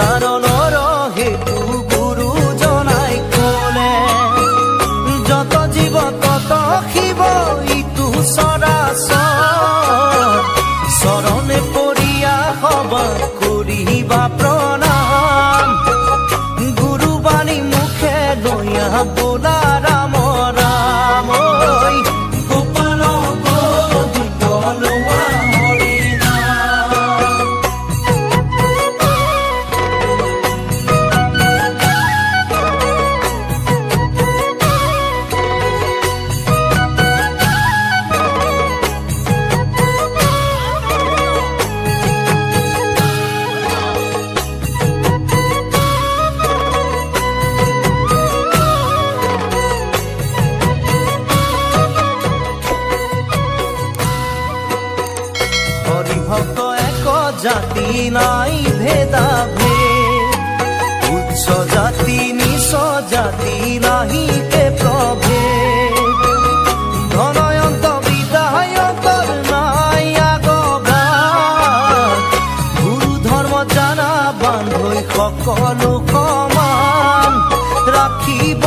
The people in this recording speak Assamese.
কাৰণৰ হেতু গুৰুজনাই ক'লে যত জীৱ তত শিৱ ইটো চৰাচৰ চৰণে পৰিয়া সবা কৰিবা প্ৰণাম গুৰুবাণী মুখে দয়া বোলা ৰাম ৰাম গোপাল গোবিন্দলোৱা হৰিভক্ত এক জাতি নাই ভেদা ভেদ উচ্চ জাতি নিচ জাতি নাহি কে প্ৰভেদ ধনয়ন্ত বিদায়কৰ নাই আগবাদ গুৰু ধৰ্ম জানা বান্ধৈ সকলো সমান ৰাখিব